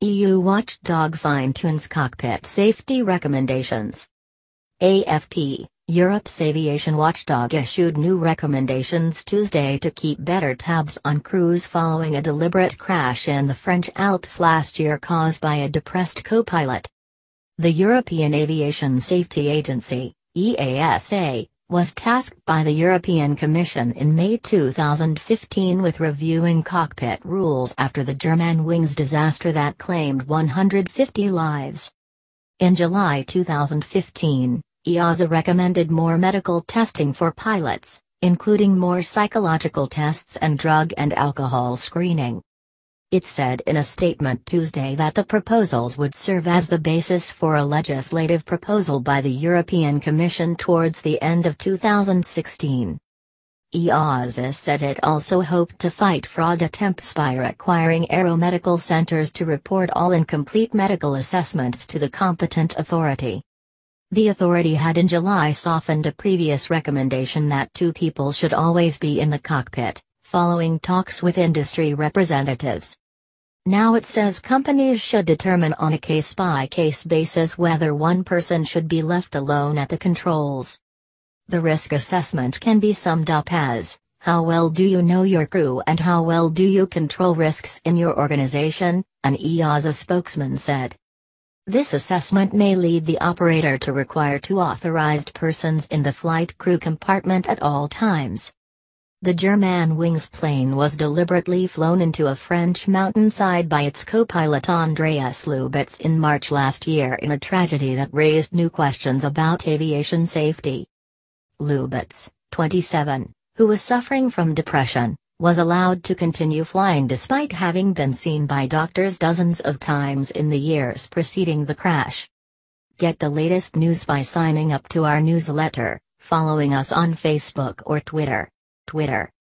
EU watchdog fine-tunes cockpit safety recommendations. AFP, Europe's aviation watchdog issued new recommendations Tuesday to keep better tabs on crews following a deliberate crash in the French Alps last year caused by a depressed co-pilot. The European Aviation Safety Agency, EASA, was tasked by the European Commission in May 2015 with reviewing cockpit rules after the Germanwings disaster that claimed 150 lives. In July 2015, EASA recommended more medical testing for pilots, including more psychological tests and drug and alcohol screening. It said in a statement Tuesday that the proposals would serve as the basis for a legislative proposal by the European Commission towards the end of 2016. EASA said it also hoped to fight fraud attempts by requiring aeromedical centers to report all incomplete medical assessments to the competent authority. The authority had in July softened a previous recommendation that two people should always be in the cockpit, following talks with industry representatives. Now it says companies should determine on a case-by-case basis whether one person should be left alone at the controls. The risk assessment can be summed up as, how well do you know your crew and how well do you control risks in your organization, an EASA spokesman said. This assessment may lead the operator to require two authorized persons in the flight crew compartment at all times. The Germanwings plane was deliberately flown into a French mountainside by its co-pilot Andreas Lubitz in March last year in a tragedy that raised new questions about aviation safety. Lubitz, 27, who was suffering from depression, was allowed to continue flying despite having been seen by doctors dozens of times in the years preceding the crash. Get the latest news by signing up to our newsletter, following us on Facebook or Twitter.